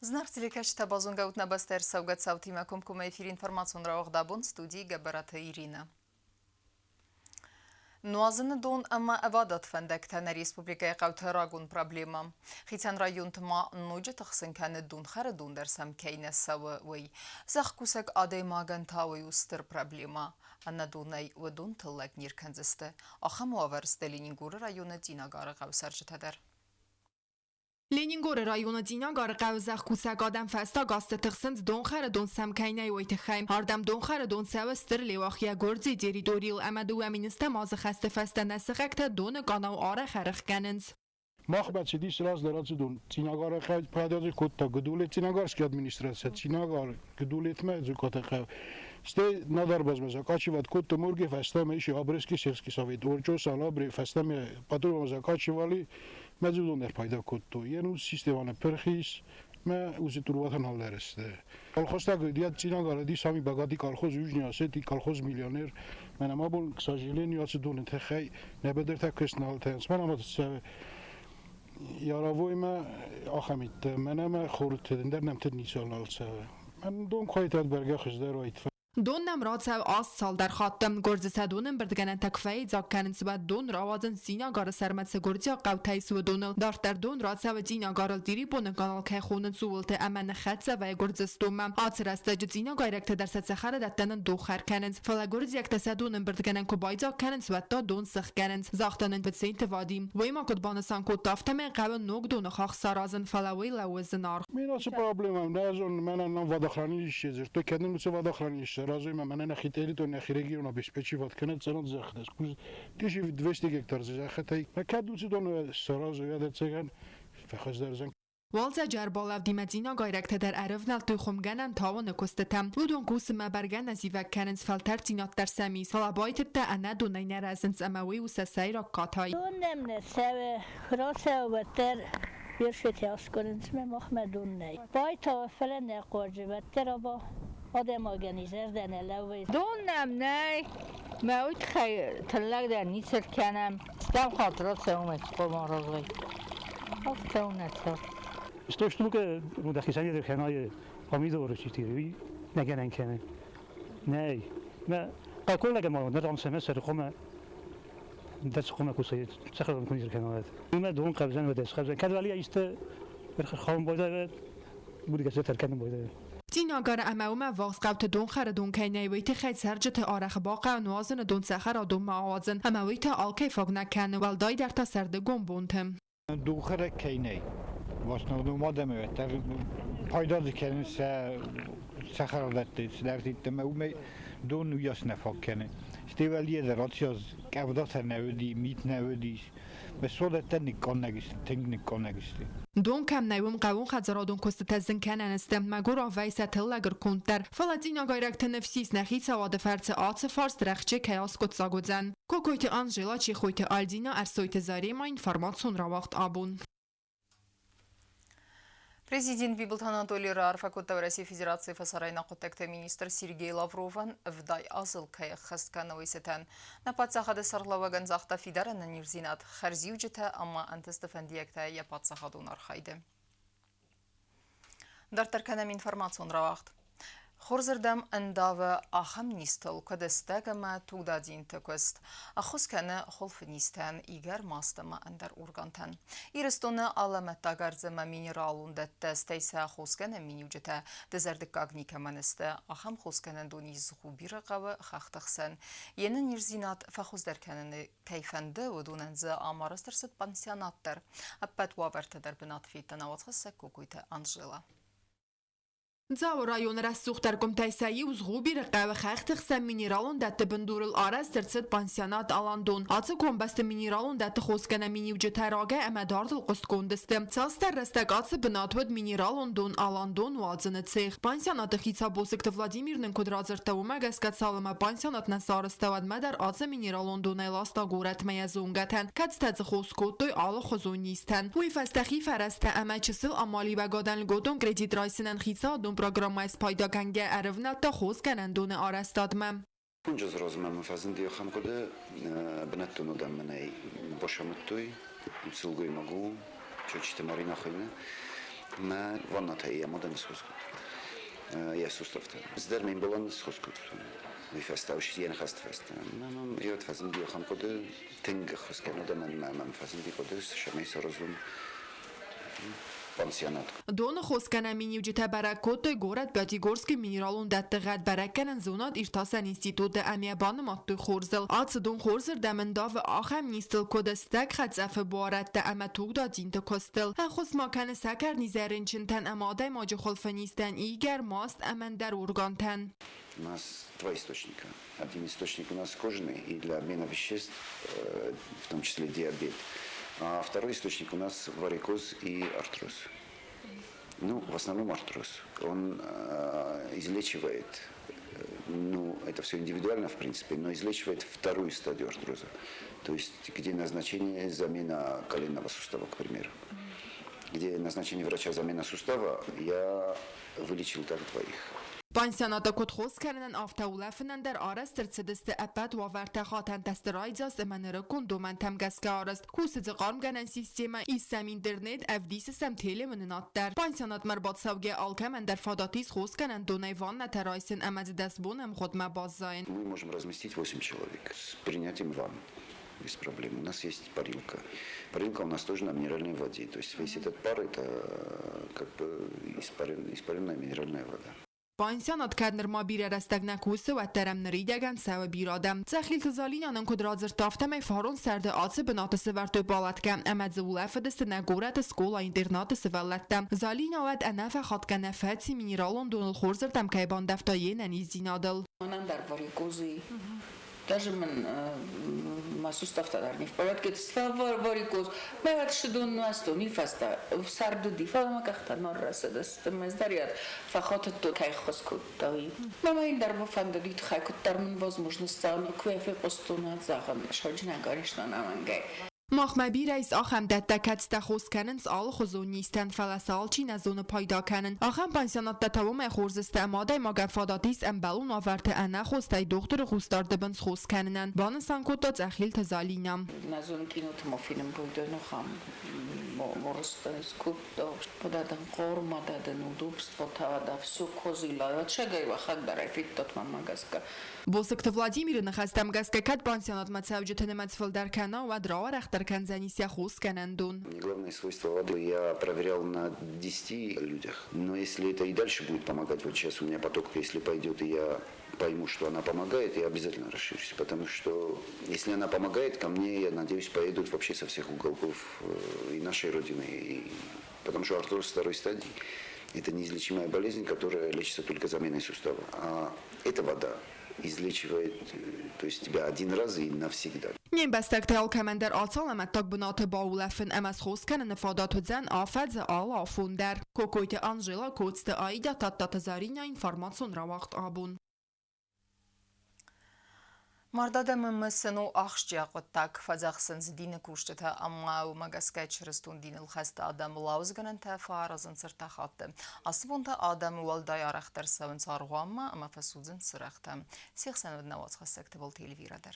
Знар телекач табазунга утнабастер саугат саутима комкума эфир информацион раухдабун студии Габарата Ирина. Нуазыны дон ама авадат фандактана республикая қаутарагун проблема. Хитан район тма нуджа тахсын каны дон хара дон дарсам кейна сава вай. Зах кусак адай маган тауи устыр проблема. Анна донай вадон тыллак нирканзысты. Аха муаварс Ленингуры районы динагары қаусаржытадар. Ленингоры районы динагары қауызақ кусак адам фаста гасты тықсынц донхары дон самкайнай ойтықхайм. Ардам донхары дон сәуі стыр левахия гордзи дери дорил әмәду әміністі мазы қасты фаста нәсіғәкті доны қанау ара қарық кәнінз. Махбет сидиш раз дараци дон цинагары қав падязы котта гдулет цинагорский администрация цинагар гдулет ме зукота қав сте надар базмаза качиват котта мурги фаста ме иши абрески сельский совет орчо салабри фаста ме патрулма закачивали мезудонер пайда котто ену системана перхис ме узи турватан халдересте колхозта гдиат цинагары ди сами багати колхоз южный осетии колхоз миллионер мен амабол к сожалению ацидон техай небедер такеснал тенс мен амат Яровойма ахамит менаме خورت در نمتر نیسال نالسه من دون خواهیت برگه خزده رو ایتفا دون نمرات سو آس سال در خاطم گرز سدونم بردگنن تکفایی زاکنن سو دون راوازن سینا گار سرمت سگرزیا قوتای سو دونل دارت در دون رات سو دینا گارل دیری بونن کانال که خونن سوولت امن خد سو گرز استومم آتر است جد سینا گایرکت در ست سخر دتنن دو خر کننز فلا گرز یک تسدونم بردگنن کبای زاکنن سو تا دون سخ کننز زاختنن بد سینت وادیم ویما کد بانسان کد تافتم قبل نوگ دون خاخ سارازن فلاوی لوزنار میراث پروبلمم نه از اون من الان وادخرانیش چیزی تو کدوم مثل وادخرانیش رازوی من نخیتری تو نخیرگی اونا بیشپچی واد کنه چرا زخت است کوز دیشی 200 هکتار زختی من کدوم دون سرازو یاد چگن فخش درزن والزا جربالاو دیمدینا گایرکت در عرفنال توی خمگنن تاوان کستتم لودون کوس مبرگن از ایوک کننز فلتر تینات در سمیز حالا بایت تا انا دونای نرازنز اموی و سسای را کاتای دونم نه سوه راسه و بتر بیرشتی از کننز محمدون نه بایت و فلن قرجه بتر با آدم آگنیزر دنه لوی دونم نه موید خیلی تلق در نیسر کنم دم خاطرات اومد قربان رازوی افته اونه تا Sto sztukę udachisanie der henai pomidor chitiri nagenen kene. Nej. Men kollega ma när de semester kommer det ska komma kusay sakhran kunir kanat. Men don qabzan wa das qabzan kadali ist khawm boyda budi gazetar kan boyda. تیناگار اموما واقع قوت دون خر دون که نیویت خیلی سرجت آرخ باقع و نوازن دون سخر دون معوازن امویت آلکی فاق نکن والدای در تا سرده گم بونتم دوخره کینی واسه نمادم در پایدار کنن سخرالت درتیت ما دون ویاس نفاق کنه استیوالیه دراتیاز کودات نودی میت نودیش به صورت نکان نگیست تنگ نکان نگیستی دون کم نیوم قوون خزرا دون کست تزن کنن استم مگور آوی ستل لگر کنتر فلاتینا گایرکت نفسیس نخی سواد فرس آت فارس درخچه کیاس کت ساگوزن کوکویت آنجلا چی خویت آلدینا ارسویت زاری ما інформацион را وقت آبون Президент Бибилт Анатолий Рарфакутов России Федерации Фасарайна Кутекта министр Сергей Лаврован вдай азыл каяк хасткановый сетен. На подсахады сарлаваган захта фидарана нирзинат харзиуджета, ама антестефендиекта я подсахадун архайды. Дартарканам информацион равахт. خورزردم انداو آخم نیستل که دستگم تودادین تکست. آخوز کنه خلف نیستن ایگر ماستم اندر ارگانتن. ایرستونه علامت داغرزم مینرالون دستیسه خوز کنه مینیوجته دزردکاگنی کمانسته آخم خوز کنه دونی زخوبی رقابه خاختخسن. یه نیرزینات فخوز در کنه کیفنده و دوننزه آمارستر ست پانسیانات در. اپت وابرت در بنات فیتن آواتخسه کوکویت آنجلا. زاو رایون رسوخ در کمتایسایی و زغوبی رقابه خاختخسن مینرالون دت بندورل آرز در ست پانسیانات آلاندون. آتو کمبست مینرالون دت خوز کنه مینیوجته راگه امدارد القست کندسته. سالستر رستگ آتو بناتود مینرالون دون آلاندون وازنه تسیخ. پانسیانات خیصا بوسکت ولادیمیر نکود رازرته و مگسکت سالما پانسیانات نسارسته ود مدر آتو مینرالون دون ایلاستا گورت میزونگتن. کدستز خوز کود دوی آل خوزون نیستن. وی فستخی فرسته اما چسل آمالی بگادن لگودون گریدید رایسنن خیصا دون программа از پایداگنگ عرفنا تا خوز کنن دون آرستادمم. اونجا زرازمم فازندی خم کده بنتونو دم منای باشم توی سلگوی مگو چوچیت ماری نخوینه ما والنتهي مدن سخسكو يا سوستفتا زدر من بلان سخسكو ويفست أو شيء خست فست من يود فازم ديو خم كده تنج خس كانوا ده من فازم دي كده شمي سرزون пансионат. Դոնը խոսքանա մինյուջիթա բարակոտը գորատ Պյատիգորսկի միներալուն դատտղատ բարականն զոնատ իրտասան ինստիտուտը ամիաբանը մատտու խորզել։ Ացը դոն խորզր դամնդավը ախամ նիստել կոդստակ խացաֆը բուարատտը ամատուկ դա դինտը կոստել։ Հախոս մականը սակար նիզերինչնտան ամադայ մաջը խոլֆանիստան իգար մաստ ամանդար ուրգանտան։ У нас два источника. Один источник у нас кожаный и для обмена веществ, в том числе диабет. А второй источник у нас варикоз и артроз. Ну, в основном артроз. Он излечивает, ну, это все индивидуально, в принципе, но излечивает вторую стадию артроза. То есть, где назначение замена коленного сустава, к примеру. Где назначение врача замена сустава, я вылечил так двоих. Պանսիոնատը կոտ խոսքարնն ավտաուլաֆնն դեր արաստ ծդստը ապատ ու ավարտախատան տստրայձաս էմաները կոնդոման թամգասկա արաստ կուսը ձղարմ գանան սիստեմա իսամ ինտերնետ ավդիսը սամ թելեմննատ դեր Պանսիոնատ մրբացավգե ալքամ անդեր ֆադատիս խոսքանն դոնայ վաննա թարայսն ամած դասբոն եմ խոտմա բազային Мы можем разместить 8 человек с принятием ванн. Без проблем. У нас есть парилка. Парилка у нас тоже на минеральной воде. То есть весь этот пар это как бы испаренная минеральная вода. Պանսիոնատ կադներ մաբիր երաստագնակ հուսը ու ատտարամների դագան սավը բիրադամ։ Ծախիլ թզալին անն կոդրազր տավտամ այ ֆարոն սարդը ացը բնատը սվարտո բալատկա ամadzը ուլաֆը դստը նագորատը սկոլա ինտերնատը սվալատտամ։ Զալին ավատ անավա խատկանա ֆացի минералон դոնլ խորզր տամ կայբան դավտայեն անիզինադլ։ Անանդար վարիկոզի Даже сустав-то не в порядке. Варикоз. Мы вот шедун на сто, не фаста. В сарду дифа, как-то норраса, да стамез дарят. Фахота то кайхоскут тави. Мама индар буфандалит хайкут тарман возможность сам квефе постунат захан. Шоджина гаришна намангай. مخمبیر ایس آخم دتکت تخوز کنن سال خزون نیستن فلسال چی نزون پایدا کنن آخم پنسیونات دتوام خورزست اماده ما گفاداتیس ام بلون آورت انا خوستای دختر خوستار دبنس خوز کنن بان سانکوتا تخیل تزالینم نزون کینوت مافینم بوده نخم مرستان سکوب داشت بدادن قرما دادن удобство тавада все козила чегай вахак дарай фиттот мамагаска Босыкты Владимир нахастам гаскакат пансионат мацавджетene мацфалдаркана у адрава рахтаркан занися хусканандун. Главное свойство воды я проверял на 10 людях. Но если это и дальше будет помогать, вот сейчас у меня поток, если пойдет, и я пойму, что она помогает, я обязательно расширюсь. Потому что если она помогает, ко мне, я надеюсь, поедут вообще со всех уголков и нашей родины. Потому что артроз второй стадии – это неизлечимая болезнь, которая лечится только заменой сустава. А эта вода излечивает, то есть тебя один раз и навсегда. Нیم بستک تال کمندر آتال امتاک بنات باولفن امس خوز کنن نفادات زن آفد ز آل آفوندر کوکویت آنجلا کوتست آیدا تات زارینیا інформацион равахт абун. Мардадамы мысыну ахшчиақыттак фазақсынз дины куштыта аммау магаскай чырыстун динил хаста адам лаузганын тафаразын сыртахатты. Асыбунда адам уалдай арахтар савын сарғуамма ама фасудзын сырахта. Сехсан вднавац хасакты бол телевирадар.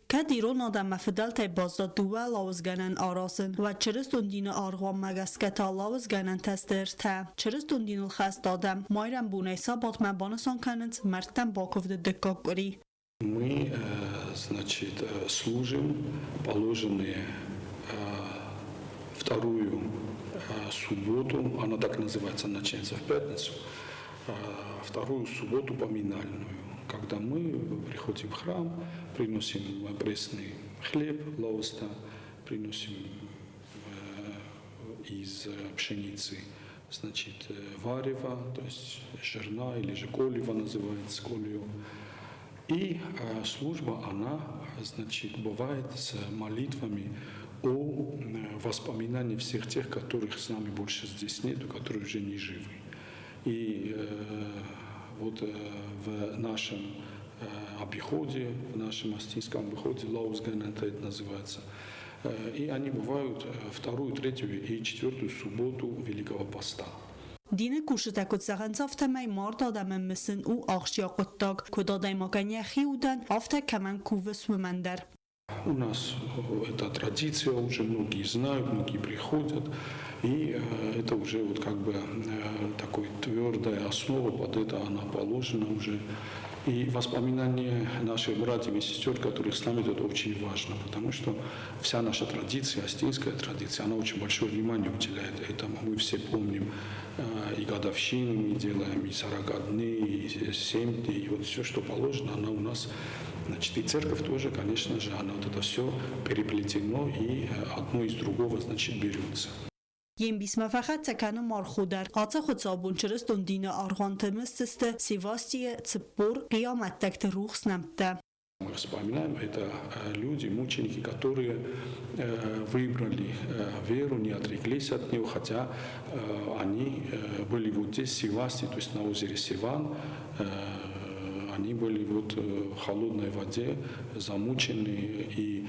کدیرون آدم مفدل تی بازداد دوه لاوزگنن آراسن و چرستون دین آرغوان مگسکتا لاوزگنن تستر تا چرستون دین الخست آدم مایرم بونیسا بات مبانسان کنند مرتن باکوفد دکاک گری Мы, значит, служим положенные вторую субботу, она так называется, начинается в пятницу, вторую субботу поминальную, когда мы приходим в храм, приносим пресный хлеб, лауста, приносим из пшеницы, значит, варево, то есть жерна или же колево называется, колево. И служба, она, значит, бывает с молитвами о воспоминании всех тех, которых с нами больше здесь нет, которые уже не живы. И вот в нашем обиходе, в нашем астинском обиходе, лаузганен это называется, и они бывают вторую, третью и четвертую субботу Великого Поста. دین کوشته کد سخنصاف تمی مارد آدم مسن او آخشیا قطاق کد آدم آگنی خیودن آفته کمن کووس و مندر У нас эта традиция уже многие знают, многие приходят, и это уже вот как бы такой твердая основа, под это она положена уже. И воспоминания наших братьев и сестер, которых с нами, это очень важно, потому что вся наша традиция, астинская традиция, она очень большое внимание уделяет этому. Мы все помним и годовщины мы делаем, и 40 дней, и 7 дней, и вот все, что положено, она у нас, значит, и церковь тоже, конечно же, она вот это все переплетено, и одно из другого, значит, берется. Jem bisma faqat takanu marxudar qatsa xutsabun çristun dina argantımızdı Sivastie цепор qiyamət təkdə ruxsnamda. Мы вспоминаем, это люди, мученики, которые выбрали веру, не отреклись от нее, хотя они были вот здесь, в Сивасте, то есть на озере Сиван, они были вот в холодной воде, замучены, и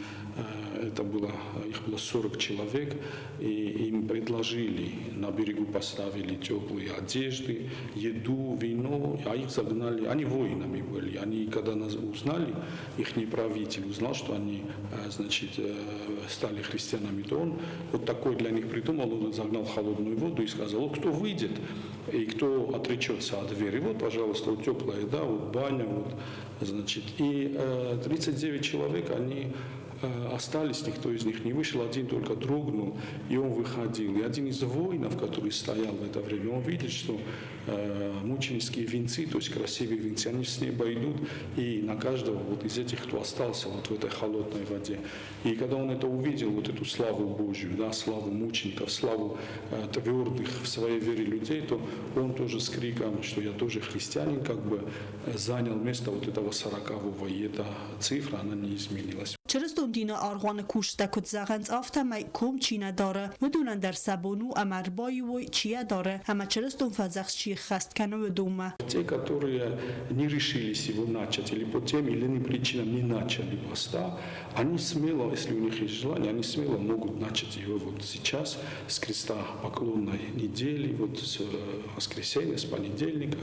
это было, их было 40 человек, и им предложили, на берегу поставили теплые одежды, еду, вино, а их загнали, они воинами были, они, когда нас узнали, их правитель узнал, что они, значит, стали христианами, то он вот такой для них придумал, он загнал в холодную воду и сказал, кто выйдет и кто отречется от веры, вот, пожалуйста, вот теплая еда, вот баня, вот, значит, и 39 человек, они остались, никто из них не вышел, один только дрогнул, и он выходил. И один из воинов, который стоял в это время, он видит, что мученические венцы, то есть красивые венцы, они с неба идут, и на каждого вот из этих, кто остался вот в этой холодной воде. И когда он это увидел, вот эту славу Божью, да, славу мучеников, славу твердых в своей вере людей, то он тоже с криком, что я тоже христианин, как бы занял место вот этого 40-го, и эта цифра, она не изменилась. چرستون دینا آرغوان کوشته کت زغنز آفته می کم چینه داره مدونن در سبونو امر بایی و چیه داره اما چرستون فزخش چی خست کنه و دومه Те, которые не решились его начать, или по тем или иным причинам не начали поста, они смело, если у них есть желание, они смело могут начать его вот сейчас, с креста поклонной недели, вот с воскресенья, с понедельника,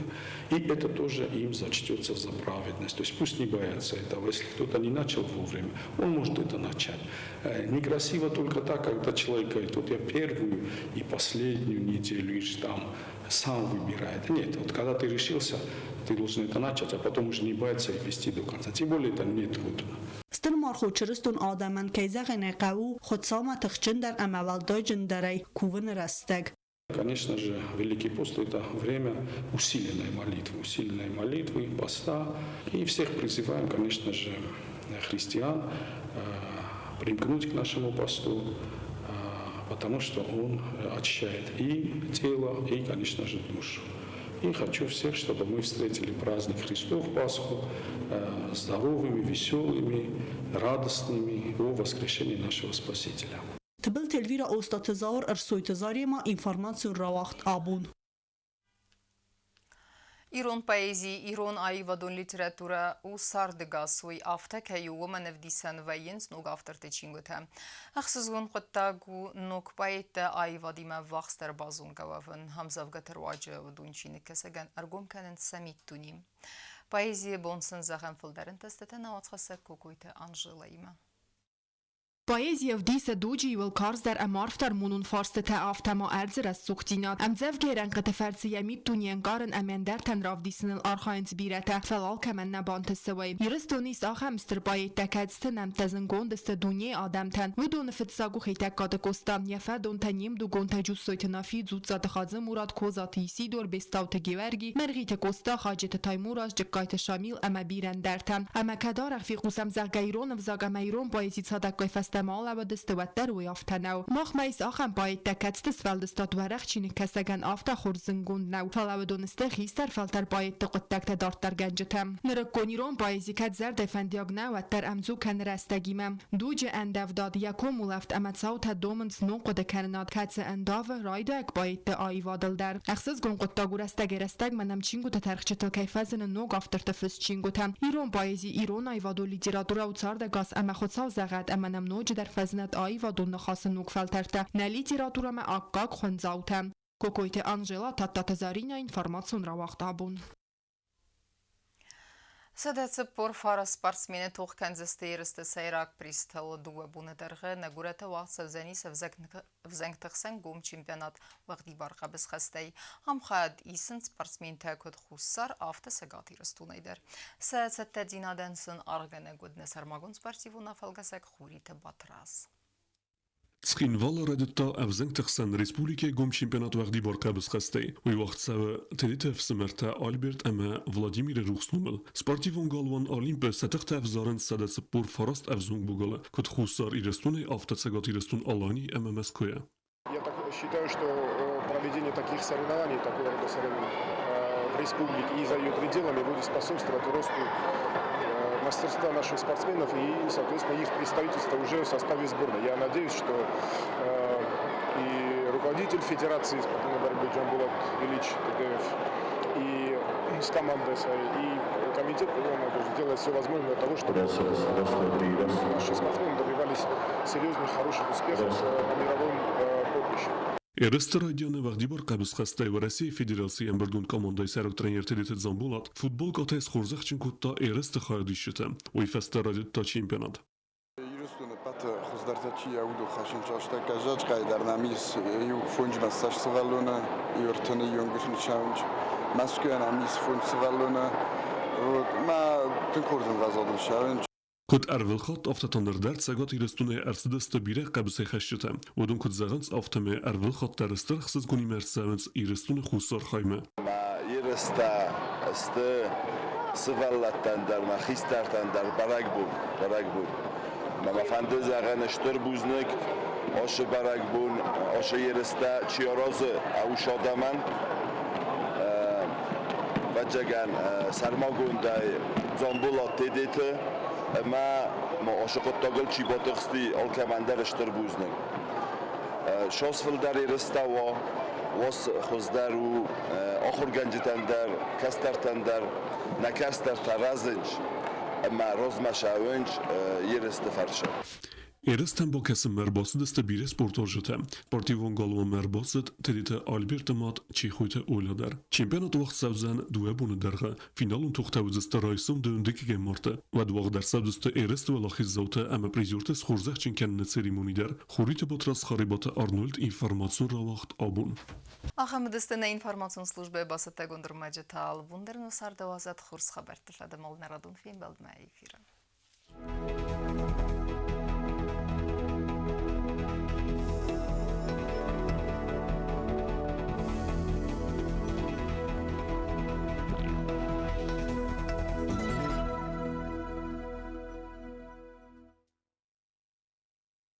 и это тоже им зачтется за праведность. То есть пусть не боятся этого, если кто-то не начал вовремя, он может это начать. Некрасиво только так, когда человек говорит, вот я первую и последнюю неделю, и там сам выбирает. Нет, вот когда ты решился, ты должен это начать, а потом уже не бояться и вести до конца. Тем более это не трудно. ستر مارخو چرستون آدمان که زغنه قو خود سامت خچن در اموالدای جندرای کوون رستگ. Конечно же, Великий пост – это время усиленной молитвы, поста. И всех призываем, конечно же, христиан примкнуть к нашему посту, потому что он очищает и тело, и, конечно же, душу. И хочу всех, чтобы мы встретили праздник Христов, Пасху, здоровыми, веселыми, радостными о воскрешении нашего Спасителя. تبل تلویر اوستاتزار ارسویتزاری ما اینفورماسیون راوخت آبون. Իրոն պայեզի, Իրոն այվադոն լիտերատուրա ու սարդգասույ ավտակայու ոմանևդիսան վայինց նոգ ավտարտեչինգոտ է։ Ախսուզգոն խոտագու նոգ պայետը այվադիմը վաղստեր բազուն գավավն համզավ գտրվաջը վդունչինը կեսագան արգոմ կանեն սամիտ տունիմ։ Պայեզի բոնսն զաղան ֆլդարն տստետը նավացխասը կոկույթը անժլայիմը։ Поэзия в диса дуджи и волкарздер амарфтар мунун фарстете автама эрзер as суктинат. Амзев герен قتفرسي يميت تونين قارن امندر تن راف ديسن الارخاينز بيرته فلال كمن نبانت السوي. يرستونيس آخه مستر بايت تكادست نمتزن گوندست دوني آدم تن ودون فتساگو خيتك قاد كوستا يفا دون تنيم دو گونتا جوز سويتنافي زود زاد خازم مراد كوزاتي سيدور بستاو تگيورگي مرغيت كوستا خاجت تايموراج جقايت شاميل اما بيرن درتم اما كدار في قوسم زغيرون وزاغ ميرون بايزي صادق استعمال و دستوتر و یافتنو مخ میس آخم باید دکتست فلدستاد ورخ چینی کسگن آفتا خورزنگون نو فلاو دونسته خیستر فلتر باید تقدک تدارت در گنجتم نرکونیرون بایزی کت زرد فندیاگ نو تر امزو کن رستگیمم دوج اندف داد یکم ولفت امت ساوت دومنس نو قد کنناد کتس انداف رایدک باید آیوادل در اخصاص گون قدتاگو رستگ رستگ منم چینگو ترخچتل کیفزن نو گافتر تفس چینگو تم ایرون بایزی ایرون آیوادو لیتراتورا و چارد گاس اما خودساو زغد امنم نو در فزنت آی و دون خاص نوک فلترته نلی تیراتورا ما آقاق خونزاوتم کوکویت آنجلا تاتاتزارینا اینفورماسیون را وقت آبون. Սդեցը պորֆարը սպարսմենը թող կենզստի երստը սայրակ պրիստել դուը բունը դրղը նգուրետը վաղցը զենիս վզենք տղսեն գում չիմպենատ վաղդի բարգաբս խստեի համխայդ իսն սպարսմեն թեքոտ խուսար ավտը սգատ իրստուն էйդեր Սդեցը տեդինադենսն արգենը գուդնես արմագուն սպարսիվունա ֆալգասեք խուրիտը բատրազ Սխինվալը ռեդտա ավզենքտղսան ռեսպուլիկե գում չիմպենատ վաղդի բարգաբս խստեի ու վաղցավը տերիտև սմերտա Ալբերտ əmə Vladimir Ruxnumel Սպարտիվոն գալվան Olimpe սətıq təvzarın sədəsi pur farast əvzung bugala kod xusar irestune avtocegат irestun Alani əmə Moskvaya. Я так считаю, что проведение таких соревнований, такого рода соревнований в республике и за ее пределами будет способствовать росту мастерства наших спортсменов и, соответственно, их представительства уже в составе сборной. Я надеюсь, что и руководитель Федерации спортивной борьбы Джамбулат Ильич Тедеев и с командой своей, и комитет делает все возможное для того, чтобы наши спортсмены добивались серьезных, хороших успехов на мировом поприще. Երստը ռադյանը վաղդի բարգաբս խստայ ու Ռասիայի Ֆեդերացիան բրդուն կոմանդայ սարոք տրեներ տերիթետ զամբուլատ ֆուտբol կոտայս խորզախ չնկուտտա երստը խայդիշիթը ու իֆեստը ռադյտտա չիմպենատ. Իրուստունը պատը խոզդարտաչի աուդու խաշին ճաշտա կաժաճ կայդարնամիս իու ֆոնջ մասաշ սվալոնը իորթոնը իոնգուսն չավնջ մասկույան ամիս ֆոնջ սվալոնը մա տնքորզն վազադում շավնջ Kod ervilxat avtatandardert sagat irestune ersideste birek qabse xashite ودون kod zagans avtame ervilxat dersterxsiz guni mersavens irestune khusar khayme ma iresta este svallattan dar ma xistartan dar baragbun ma fande zagan shtor buznek osh baragbun osh iresta chioroze au shodaman vajagan sarmagunday zombulat dedete ما عاشقت تاگل چی با تختی آلکمندر اشتر بوزنگ شاسفل در ایرستا و واس خوزدر و آخر گنجتن در کسترتن در نکستر ترازنج اما روز مشاونج ایرست فرشه Երեստան բոքեսը մերբոսը դստը բիրե սպորտորժըտը, պորտիվոն գալվոն մերբոսըտ տերիտը Ալբերտը մատ չիխույթը օյլադար։ Չիմպենատ ուղղ սավզան դուեբունը դարղը, ֆինալուն թուղթավուզստը ռայսում դընդիքի գեմորտը, վադ ուղղ դարսավդստը երեստը վալախիz զավտը əmə պրիզյուրտս խորզեղ չինքեննը ծերիմոնի դար, խորիտը բոտրաս խարիբատը Արնոլդ ինվարմացուն ռավաղտ աբուն։ Ախամդստը ինվարմացուն службе басыта гундырмаджетал, вундерну сардавазат хурс хабар тышады малнарадун фейм белдме эфира.